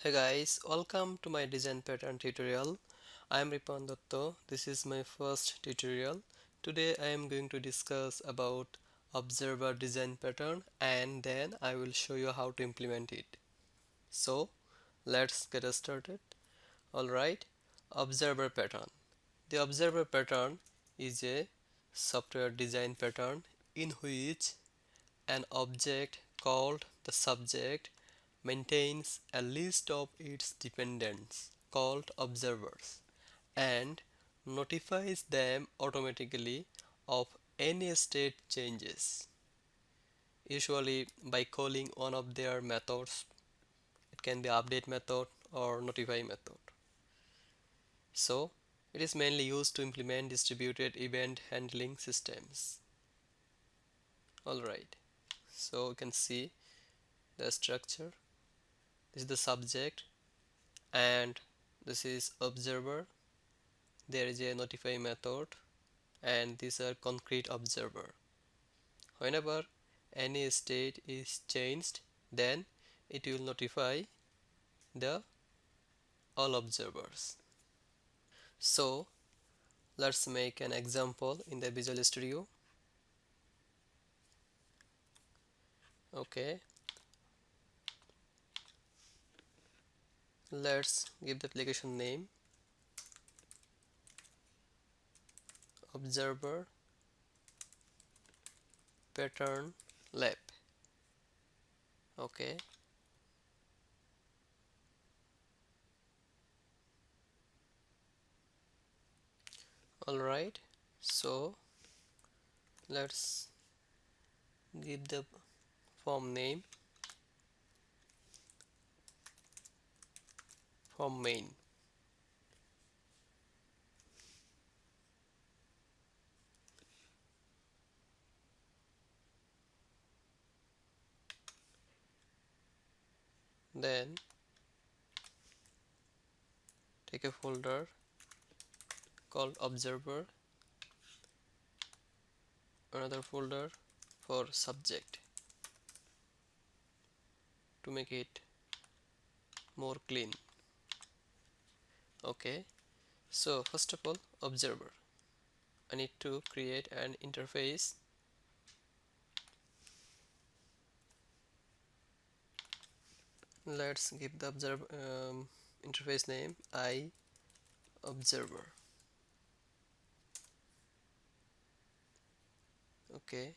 Hey guys, welcome to my design pattern tutorial. I am Ripan Dotto. This is my first tutorial. Today I am going to discuss about observer design pattern and then I will show you how to implement it. So let's get started. Alright, observer pattern. The observer pattern is a software design pattern in which an object called the subject maintains a list of its dependents called observers and notifies them automatically of any state changes, usually by calling one of their methods. It can be update method or notify method. So it is mainly used to implement distributed event handling systems. Alright, so you can see the structure. This is the subject and this is observer. There is a notify method and these are concrete observer. Whenever any state is changed, then it will notify the all observers. So let's make an example in the Visual Studio. Okay, let's give the application name observer pattern lab. Okay, alright, so let's give the form name form main. Then take a folder called observer, another folder for subject to make it more clean. Okay, so first of all, observer. I need to create an interface. Let's give the interface name I observer. Okay,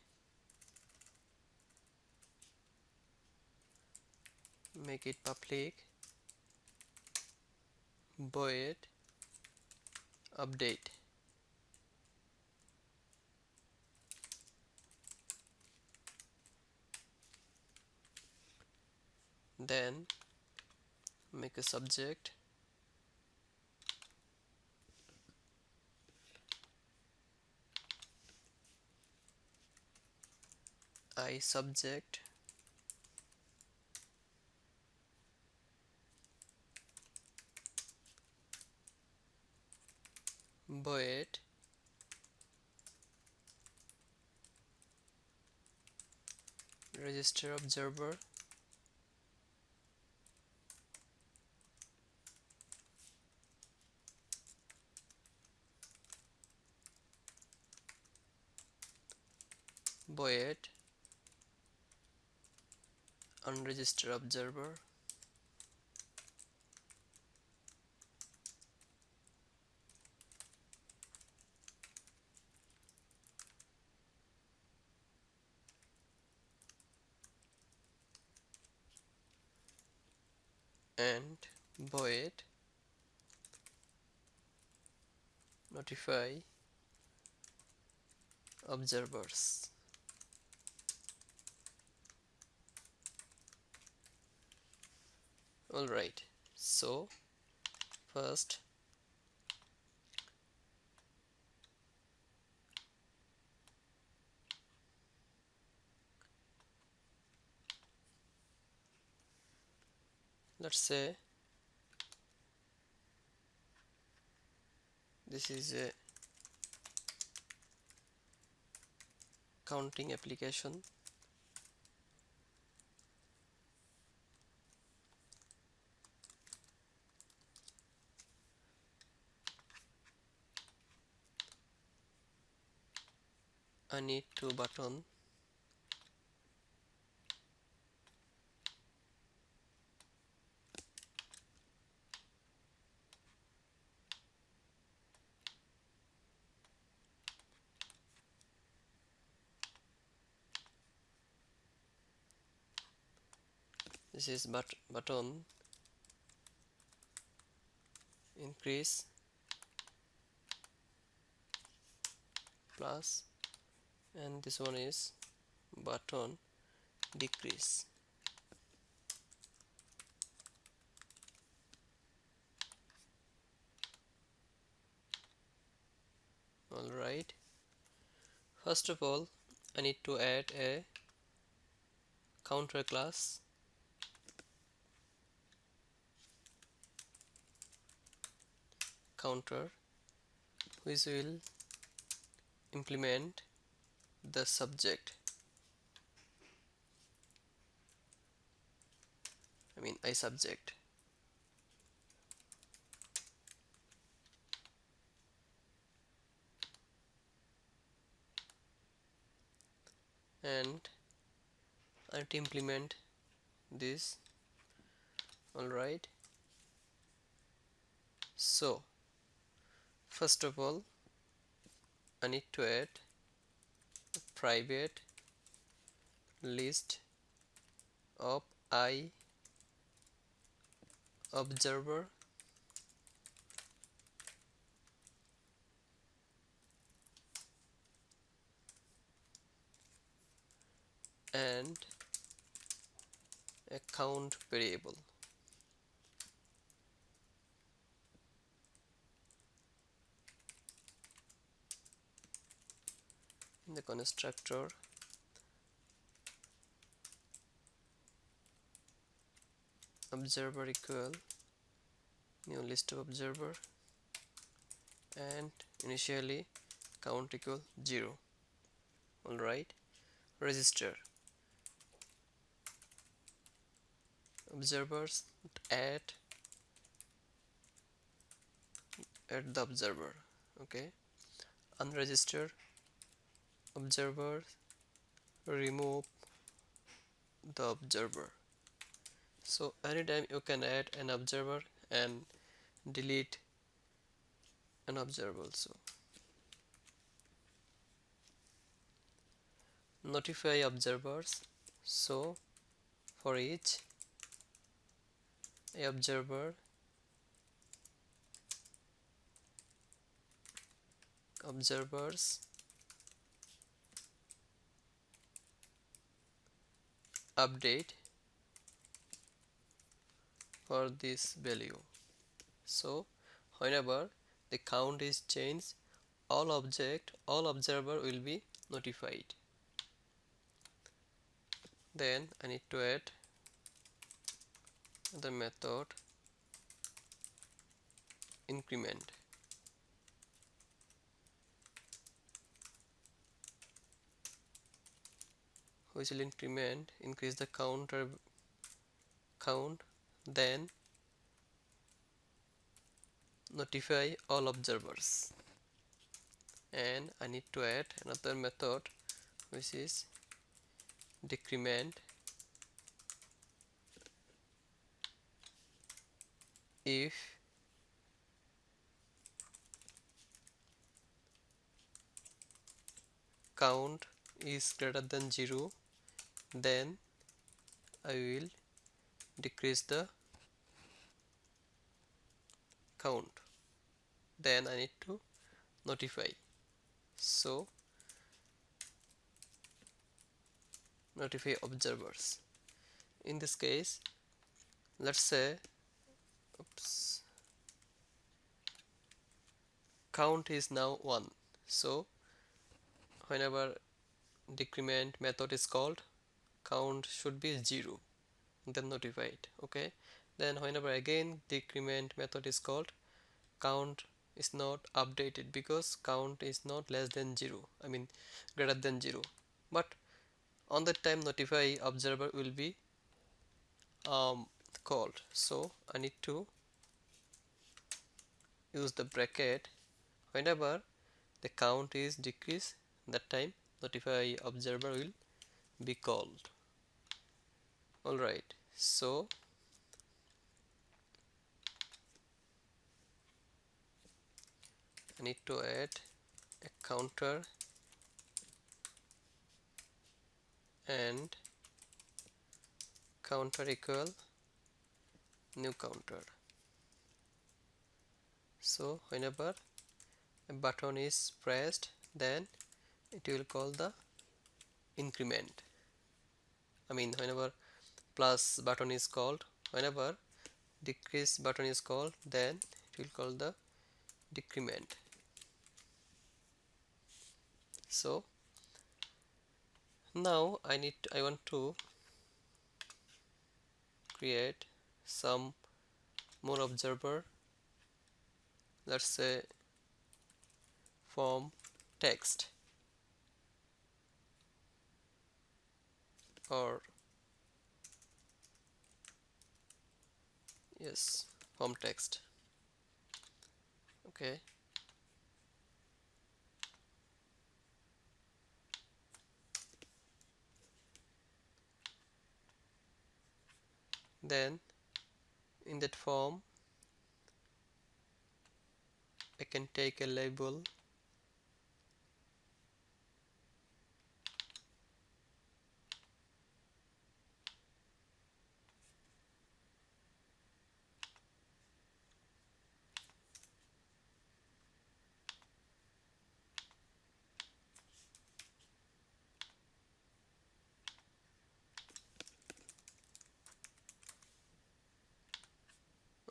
make it public, void update. Then make a subject, I subject, void register observer, void unregister observer, and void notify observers. Alright, so first let's say this is a counting application. I need to button this is button increase plus, and this one is button decrease. Alright, first of all I need to add a counter class counter which will implement the subject, iSubject, and I need to implement this. Alright, so first of all I need to add a private list of I observer and a count variable. In the constructor observer equal new list of observer and initially count equal 0. Alright, register observers at the observer. Okay, unregistered observer remove the observer. So anytime you can add an observer and delete an observer also. Notify observers, so for each observer observers update for this value. So whenever the count is changed, all observer will be notified. Then I need to add the method increment, which will increase the count, then notify all observers. And I need to add another method which is decrement if count is greater than 0, then I will decrease the count. Then I need to notify, so notify observers. In this case, let's say count is now 1, so whenever decrement method is called, count should be 0, then notify it. Okay, then whenever again decrement method is called, count is not updated because count is not less than 0, greater than 0, but on that time notify observer will be called. So I need to use the bracket. Whenever the count is decreased, that time notify observer will be called. Alright, so I need to add a counter and counter equal new counter. So whenever a button is pressed, then it will call the increment. Whenever plus button is called, whenever decrease button is called, then it will call the decrement. So now I want to create some more observer. Let's say form text, or yes, form text. Okay, then in that form I can take a label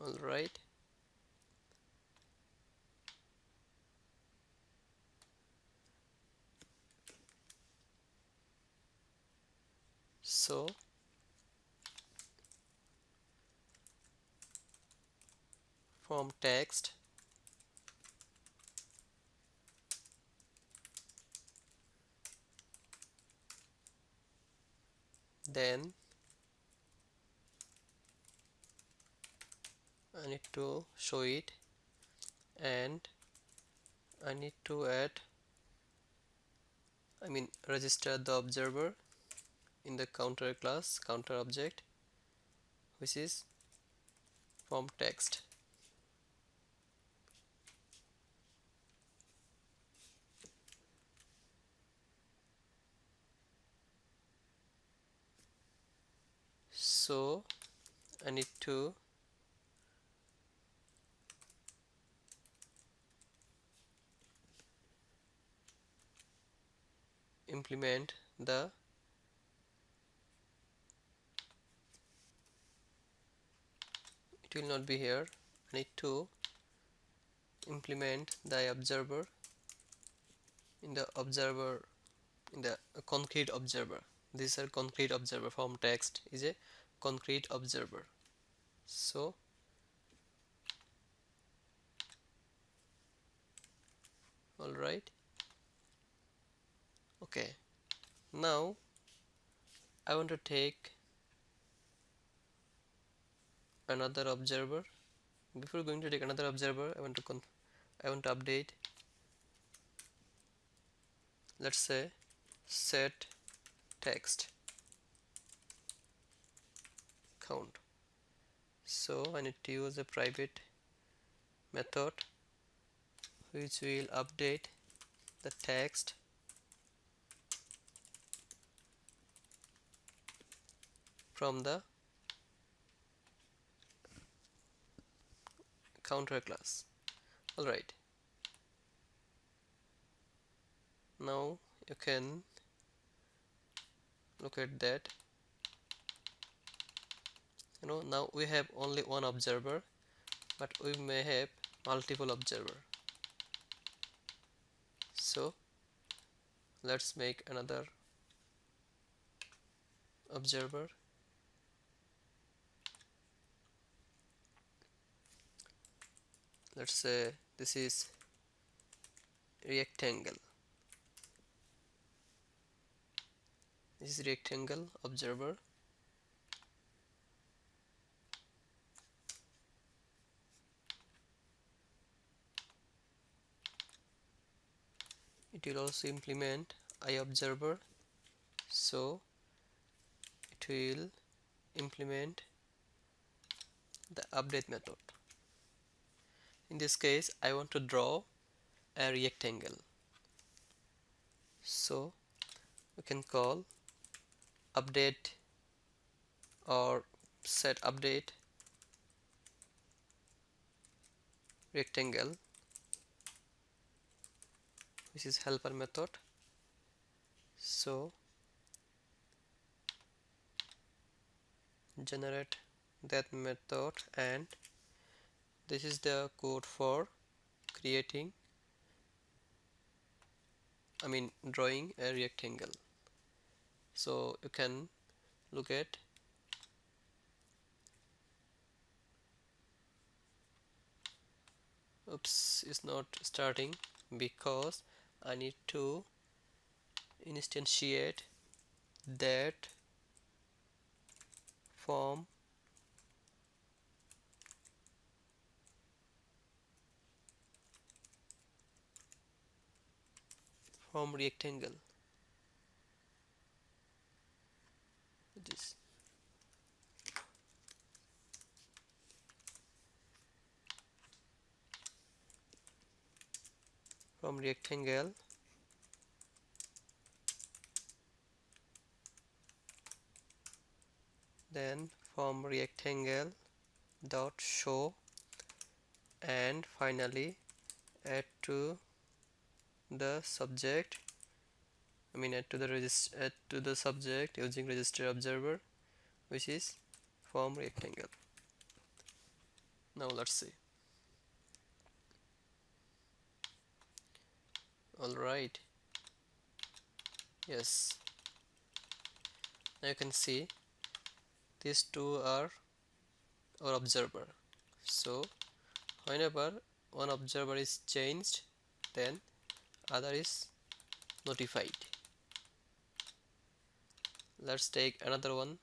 alright. So form text, then I need to show it, and I need to register the observer in the counter class, counter object, which is form text. So I need to implement the it will not be here. I need to implement the observer in the concrete observer. These are concrete observer. Form text is a concrete observer. So alright, okay, now I want to take another observer. Before going to take another observer, I want to update, let's say set text count. So I need to use a private method which will update the text from the counter class. Alright, now you can look at that. Now we have only one observer, but we may have multiple observer. So let's make another observer. Let's say this is rectangle. This is rectangle observer. It will also implement iObserver, so it will implement the update method. In this case, I want to draw a rectangle, so we can call update or set update rectangle, which is helper method. So generate that method, and this is the code for creating, drawing a rectangle. So you can look at it's not starting because I need to instantiate that form from rectangle. This from rectangle, then from rectangle dot show, and finally add to the subject, add to the subject using register observer, which is from rectangle. Now let's see. Alright, yes, now you can see these two are our observer. So whenever one observer is changed, then other is notified. Let's take another one.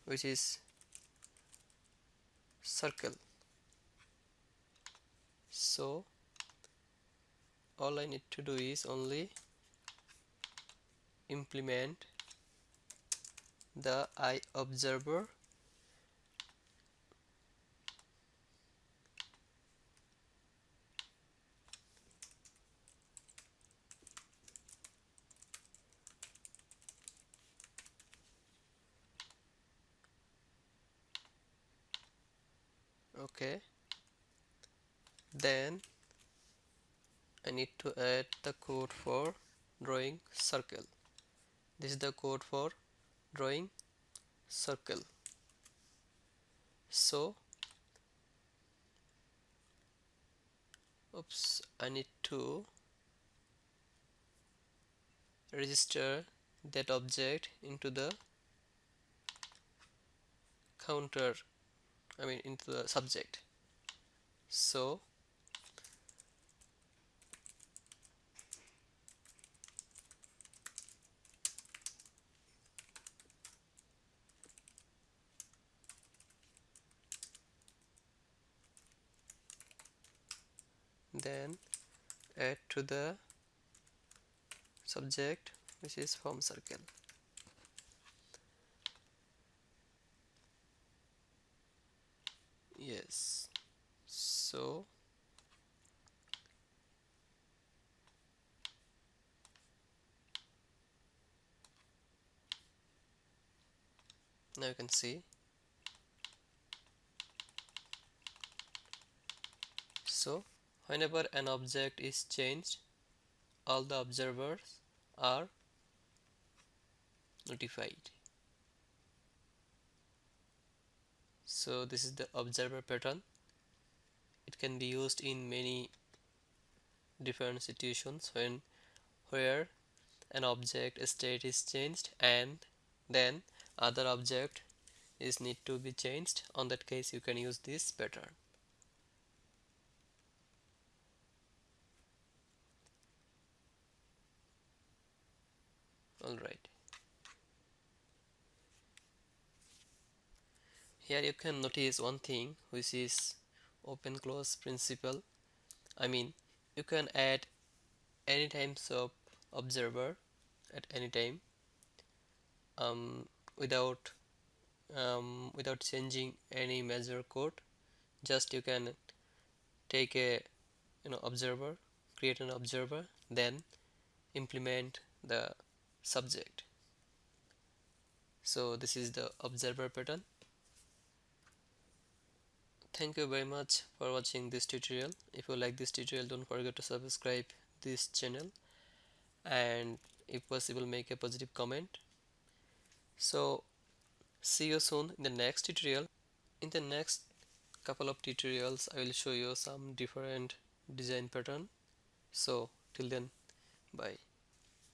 Which is circle. So all I need to do is only implement the iObserver okay, then I need to add the code for drawing circle. This is the code for drawing circle. So I need to register that object into the counter, into the subject. So then add to the subject, which is from circle. Yes, so now you can see. So whenever an object is changed, all the observers are notified. So this is the observer pattern. It can be used in many different situations where an object state is changed and then other object is need to be changed. On that case you can use this pattern. Alright, here you can notice one thing, which is open close principle. I mean, you can add any types of observer at any time, um, without without changing any major code. Just you can take a observer, create an observer, then implement the subject. So this is the observer pattern. Thank you very much for watching this tutorial. If you like this tutorial, don't forget to subscribe this channel, and if possible make a positive comment. So see you soon in the next tutorial. In the next couple of tutorials I will show you some different design pattern. So till then, bye.